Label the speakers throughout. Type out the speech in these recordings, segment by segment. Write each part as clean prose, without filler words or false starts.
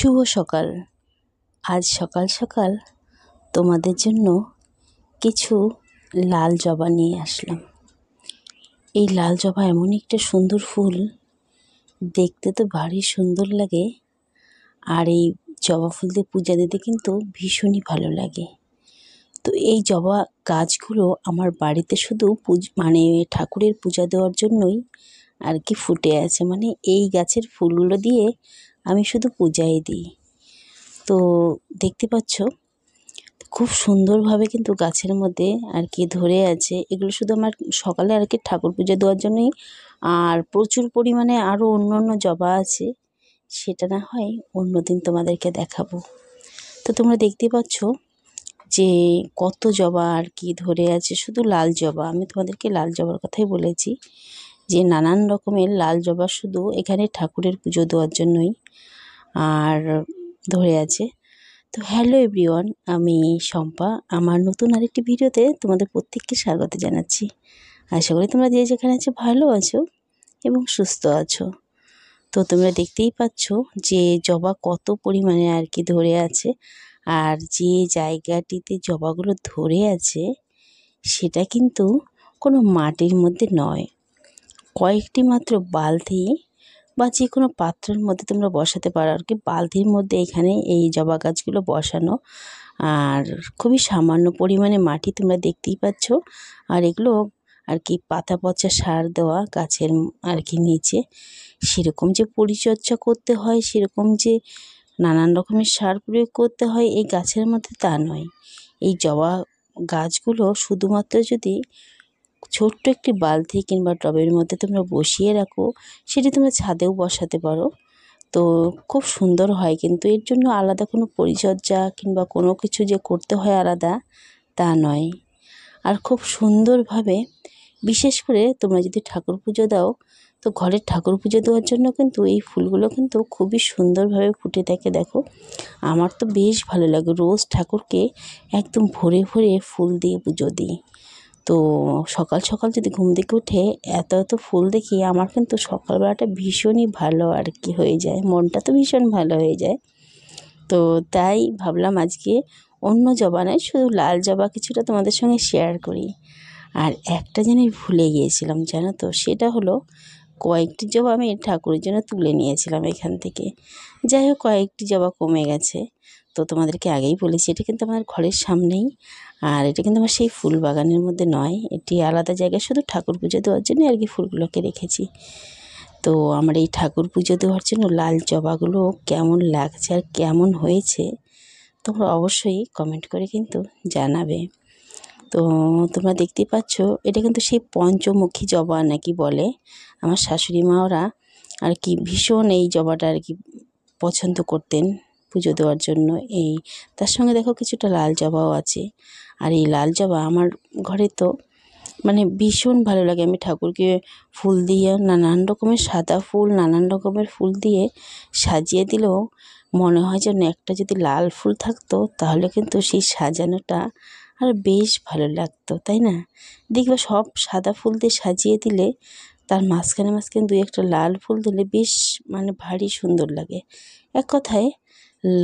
Speaker 1: শুভ সকাল। আজ সকাল সকাল তোমাদের জন্য কিছু লাল জবা নিয়ে আসলাম। এই লাল জবা এমন একটা সুন্দর ফুল, দেখতে তো ভারী সুন্দর লাগে, আর এই জবা ফুল দিয়ে পূজা দিতে কিন্তু ভীষণই ভালো লাগে। তো এই জবা গাছগুলো আমার বাড়িতে শুধু ঠাকুরের পূজা দেওয়ার জন্যই আর কি ফুটে আছে। এই গাছের ফুলগুলো দিয়ে আমি শুধু পূজাই দিই। তো দেখতে পাচ্ছ খুব সুন্দরভাবে কিন্তু গাছের মধ্যে আর কি ধরে আছে। এগুলো শুধু আমার সকালে আর কি ঠাকুর পুজো দেওয়ার জন্যই, আর প্রচুর পরিমাণে আরও অন্য জবা আছে, সেটা না হয় অন্যদিন তোমাদেরকে দেখাবো। তো তোমরা দেখতে পাচ্ছ যে কত জবা আর কি ধরে আছে, শুধু লাল জবা। আমি তোমাদেরকে লাল জবার কথাই বলেছি, যে নানান রকমের লাল জবা শুধু এখানে ঠাকুরের পুজো দেওয়ার জন্যই আর ধরে আছে। তো হ্যালো এভরিওয়ান, আমি শম্পা। আমার নতুন আরেকটি ভিডিওতে তোমাদের প্রত্যেককে স্বাগত জানাচ্ছি। আশা করি তোমরা যে যেখানে আছো ভালো আছো এবং সুস্থ আছো। তো তোমরা দেখতেই পাচ্ছ যে জবা কত পরিমাণে আর কি ধরে আছে, আর যে জায়গাটিতে জবাগুলো ধরে আছে সেটা কিন্তু কোনো মাটির মধ্যে নয়, কয়েকটি মাত্র বালতি বা যে কোনো পাত্রের মধ্যে তোমরা বসাতে পারো আর কি। বালতির মধ্যে এখানে এই জবা গাছগুলো বসানো, আর খুবই সামান্য পরিমাণে মাটি তোমরা দেখতেই পাচ্ছ। আর এগুলো আর কি পাতা পচা সার দেওয়া গাছের আর কি নিচে। সেরকম যে পরিচর্যা করতে হয়, সেরকম যে নানান রকমের সার প্রয়োগ করতে হয় এই গাছের মধ্যে, তা নয়। এই জবা গাছগুলো শুধুমাত্র যদি ছোট্ট একটি বালতি কিংবা টবের মধ্যে তোমরা বসিয়ে রাখো, সেটি তোমরা ছাদেও বসাতে পারো, তো খুব সুন্দর হয়। কিন্তু এর জন্য আলাদা কোনো পরিচর্যা কিংবা কোনো কিছু যে করতে হয় আলাদা, তা নয়। আর খুব সুন্দরভাবে, বিশেষ করে তোমরা যদি ঠাকুর পুজো দাও, তো ঘরের ঠাকুর পুজো দেওয়ার জন্য কিন্তু এই ফুলগুলো কিন্তু খুবই সুন্দরভাবে ফুটে থাকে। দেখো, আমার তো বেশ ভালো লাগে, রোজ ঠাকুরকে একদম ভরে ভরে ফুল দিয়ে পুজো দিই। তো সকাল সকাল যদি ঘুম থেকে উঠে এত ফুল দেখি, আমার কিন্তু সকালবেলাটা ভীষণই ভালো আর কি হয়ে যায়, মনটা তো ভীষণ ভালো হয়ে যায়। তো তাই ভাবলাম আজকে অন্য জবা নয়, শুধু লাল জবা কিছুটা তোমাদের সঙ্গে শেয়ার করি। আর একটা জিনিস ভুলে গিয়েছিলাম, জানো তো, সেটা হলো কয়েকটি জবা আমি ঠাকুরের জন্য তুলে নিয়েছিলাম এখান থেকে। যাই হোক, কয়েকটি জবা কমে গেছে। তো তোমাদেরকে আগেই বলেছি, এটা কিন্তু আমার ঘরের সামনেই, আর এটা কিন্তু আমার সেই ফুল বাগানের মধ্যে নয়, এটি আলাদা জায়গায় শুধু ঠাকুর পুজো দেওয়ার জন্য আর কি ফুলগুলোকে রেখেছি। তো আমার এই ঠাকুর পুজো দেওয়ার জন্য লাল জবাগুলো কেমন লাগছে আর কেমন হয়েছে তোমরা অবশ্যই কমেন্ট করে কিন্তু জানাবে। তো তোমরা দেখতেই পাচ্ছ, এটা কিন্তু সেই পঞ্চমুখী জবা নাকি বলে। আমার শাশুড়ি মা ওরা আর কি ভীষণ এই জবাটা আর কি পছন্দ করতেন পুজো দেওয়ার জন্য। তার সঙ্গে দেখো কিছুটা লাল জবাও আছে। আর এই লাল জবা আমার ঘরে তো ভীষণ ভালো লাগে। আমি ঠাকুরকে ফুল দিয়ে নানান রকমের সাদা ফুল, নানান রকমের ফুল দিয়ে সাজিয়ে দিলেও মনে হয় যেন একটা যদি লাল ফুল থাকতো, তাহলে কিন্তু সেই সাজানোটা আর বেশ ভালো লাগতো, তাই না? দেখবে সব সাদা ফুল দিয়ে সাজিয়ে দিলে তার মাঝখানে মাঝখানে দুই একটা লাল ফুল দিলে বেশ ভারী সুন্দর লাগে। এক কথায়,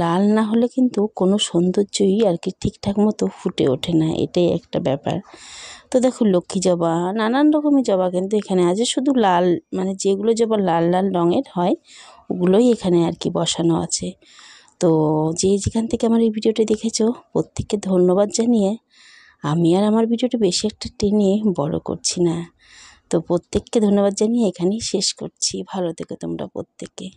Speaker 1: লাল না হলে কিন্তু কোনো সৌন্দর্যই আর কি ঠিকঠাক মতো ফুটে ওঠে না, এটাই একটা ব্যাপার। তো দেখো, লক্ষ্মী জবা, নানান রকমের জবা কিন্তু এখানে আছে। শুধু লাল যেগুলো জবা লাল লাল রঙের হয়, ওগুলোই এখানে আর কি বসানো আছে। তো যে যেখান থেকে আমার এই ভিডিওটা দেখেছো, প্রত্যেককে ধন্যবাদ জানিয়ে আমি আর আমার ভিডিওটা বেশি একটা টেনে বড় করছি না। তো প্রত্যেককে ধন্যবাদ জানিয়ে এখানেই শেষ করছি। ভালো থেকো তোমরা প্রত্যেকে।